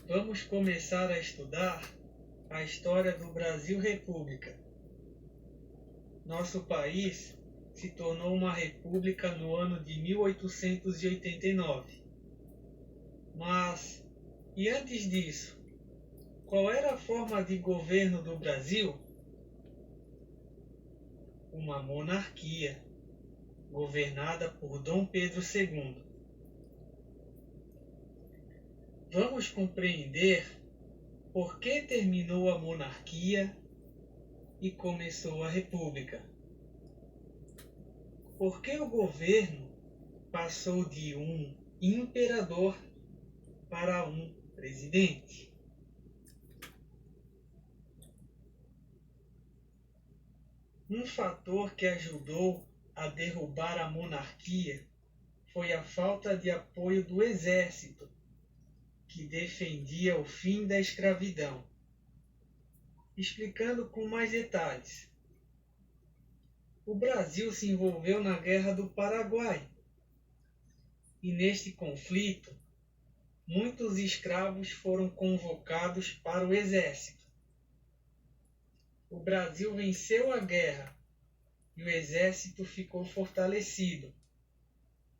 Vamos começar a estudar a história do Brasil República. Nosso país se tornou uma república no ano de 1889. Mas, e antes disso, qual era a forma de governo do Brasil? Uma monarquia, governada por Dom Pedro II. Vamos compreender por que terminou a monarquia e começou a república. Por que o governo passou de um imperador para um presidente? Um fator que ajudou a derrubar a monarquia foi a falta de apoio do exército, que defendia o fim da escravidão. Explicando com mais detalhes. O Brasil se envolveu na Guerra do Paraguai. E neste conflito, muitos escravos foram convocados para o exército. O Brasil venceu a guerra e o exército ficou fortalecido.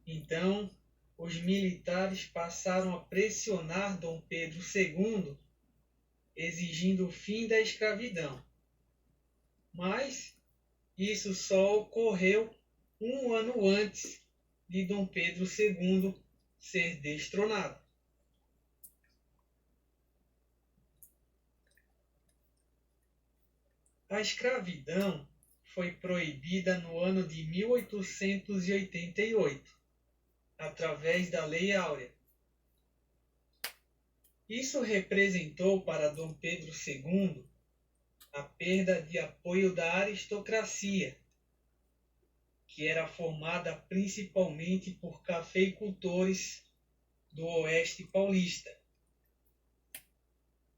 Então, os militares passaram a pressionar Dom Pedro II, exigindo o fim da escravidão. Mas isso só ocorreu um ano antes de Dom Pedro II ser destronado. A escravidão foi proibida no ano de 1888, através da Lei Áurea. Isso representou para Dom Pedro II a perda de apoio da aristocracia, que era formada principalmente por cafeicultores do Oeste Paulista.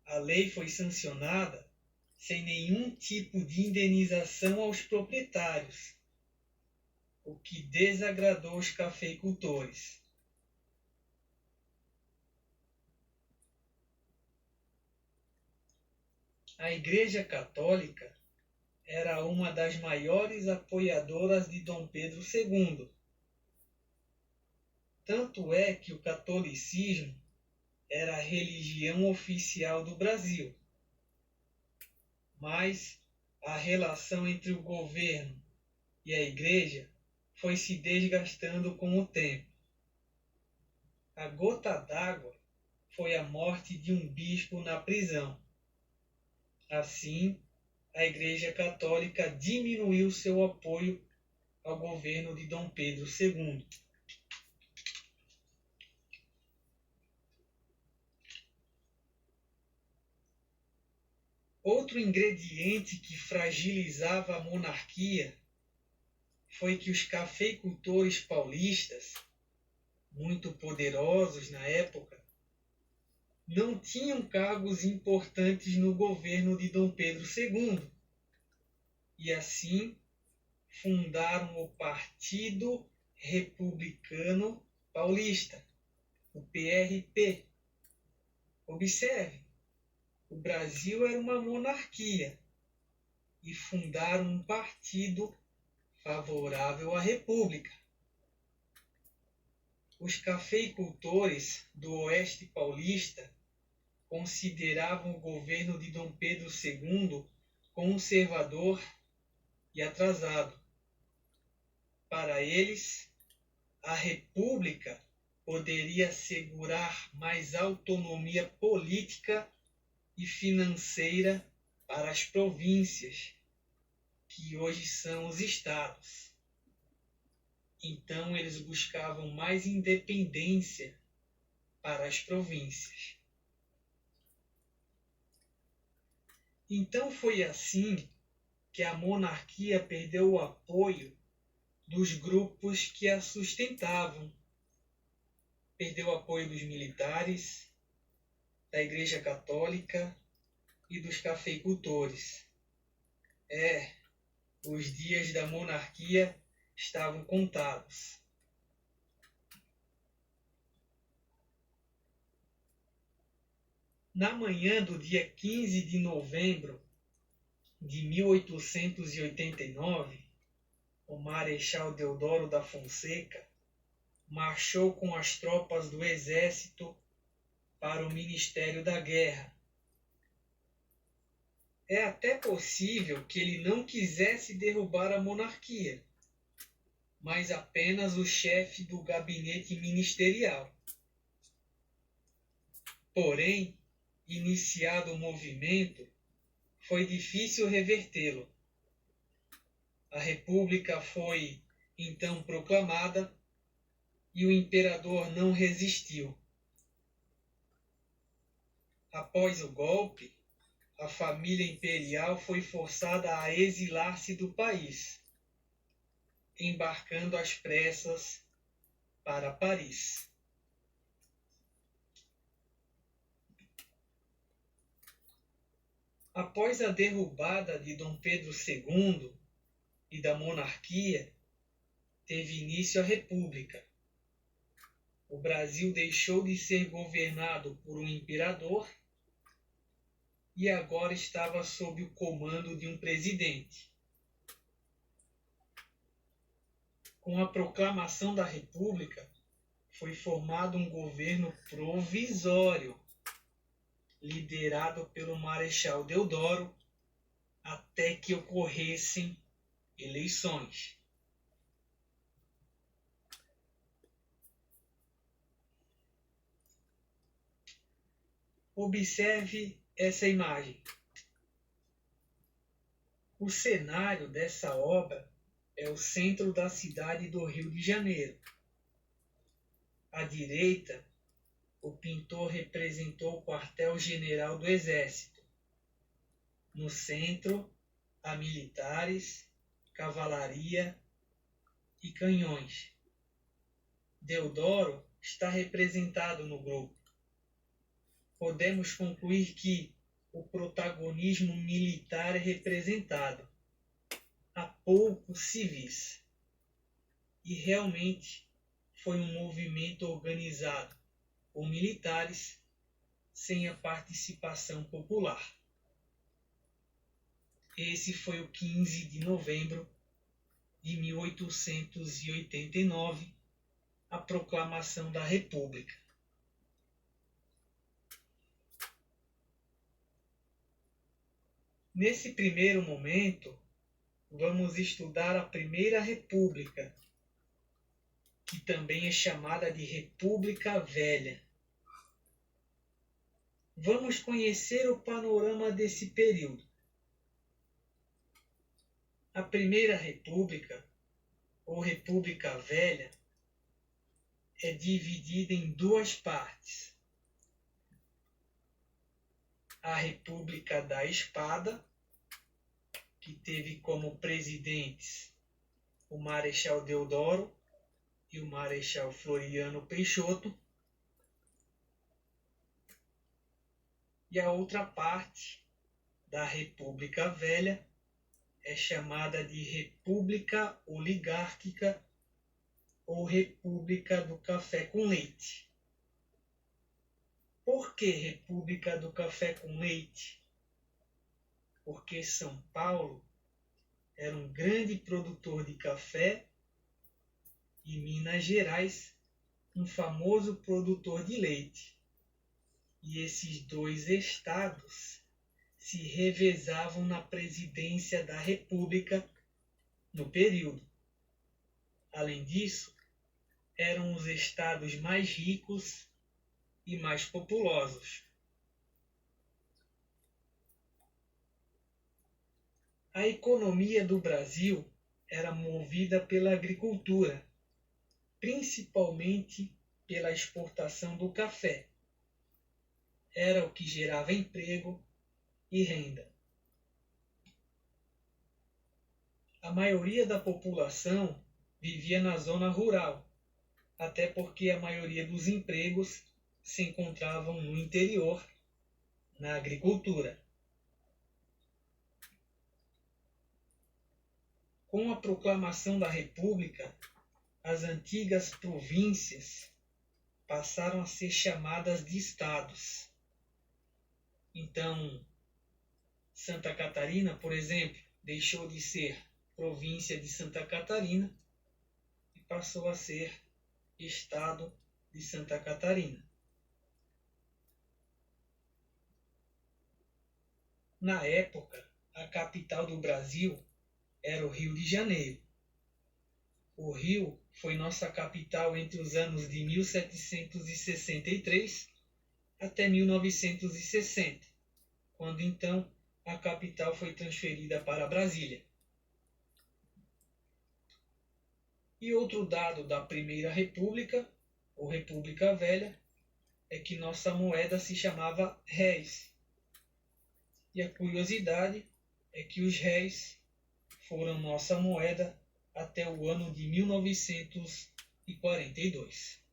A lei foi sancionada sem nenhum tipo de indenização aos proprietários, o que desagradou os cafeicultores. A Igreja Católica era uma das maiores apoiadoras de Dom Pedro II. Tanto é que o catolicismo era a religião oficial do Brasil. Mas a relação entre o governo e a igreja foi se desgastando com o tempo. A gota d'água foi a morte de um bispo na prisão. Assim, a Igreja Católica diminuiu seu apoio ao governo de Dom Pedro II. Outro ingrediente que fragilizava a monarquia foi que os cafeicultores paulistas, muito poderosos na época, não tinham cargos importantes no governo de Dom Pedro II e assim fundaram o Partido Republicano Paulista, o PRP. Observe, o Brasil era uma monarquia e fundaram um partido favorável à República. Os cafeicultores do Oeste Paulista consideravam o governo de Dom Pedro II conservador e atrasado. Para eles, a República poderia assegurar mais autonomia política e financeira para as províncias, que hoje são os estados. Então eles buscavam mais independência para as províncias. Então foi assim que a monarquia perdeu o apoio dos grupos que a sustentavam. Perdeu o apoio dos militares, da Igreja Católica e dos cafeicultores. Os dias da monarquia estavam contados. Na manhã do dia 15 de novembro de 1889, o Marechal Deodoro da Fonseca marchou com as tropas do exército para o Ministério da Guerra. É até possível que ele não quisesse derrubar a monarquia, mas apenas o chefe do gabinete ministerial. Porém, iniciado o movimento, foi difícil revertê-lo. A República foi então proclamada e o imperador não resistiu. Após o golpe, a família imperial foi forçada a exilar-se do país, embarcando às pressas para Paris. Após a derrubada de Dom Pedro II e da monarquia, teve início a República. O Brasil deixou de ser governado por um imperador e agora estava sob o comando de um presidente. Com a proclamação da República, foi formado um governo provisório, liderado pelo Marechal Deodoro, até que ocorressem eleições. Observe essa imagem. O cenário dessa obra é o centro da cidade do Rio de Janeiro. À direita, o pintor representou o quartel-general do Exército. No centro, há militares, cavalaria e canhões. Deodoro está representado no grupo. Podemos concluir que o protagonismo militar é representado. Há poucos civis. E realmente foi um movimento organizado por militares sem a participação popular. Esse foi o 15 de novembro de 1889, a proclamação da República. Nesse primeiro momento, vamos estudar a Primeira República, que também é chamada de República Velha. Vamos conhecer o panorama desse período. A Primeira República, ou República Velha, é dividida em duas partes. A República da Espada, que teve como presidentes o Marechal Deodoro e o Marechal Floriano Peixoto, e a outra parte da República Velha é chamada de República Oligárquica ou República do Café com Leite. Por que República do Café com Leite? Porque São Paulo era um grande produtor de café e Minas Gerais um famoso produtor de leite. E esses dois estados se revezavam na presidência da República no período. Além disso, eram os estados mais ricos e mais populosos. A economia do Brasil era movida pela agricultura, principalmente pela exportação do café. Era o que gerava emprego e renda. A maioria da população vivia na zona rural, até porque a maioria dos empregos se encontravam no interior, na agricultura. Com a proclamação da República, as antigas províncias passaram a ser chamadas de estados. Então, Santa Catarina, por exemplo, deixou de ser província de Santa Catarina e passou a ser Estado de Santa Catarina. Na época, a capital do Brasil era o Rio de Janeiro. O Rio foi nossa capital entre os anos de 1763 até 1960, quando então a capital foi transferida para Brasília. E outro dado da Primeira República, ou República Velha, é que nossa moeda se chamava réis. E a curiosidade é que os réis foram nossa moeda até o ano de 1942.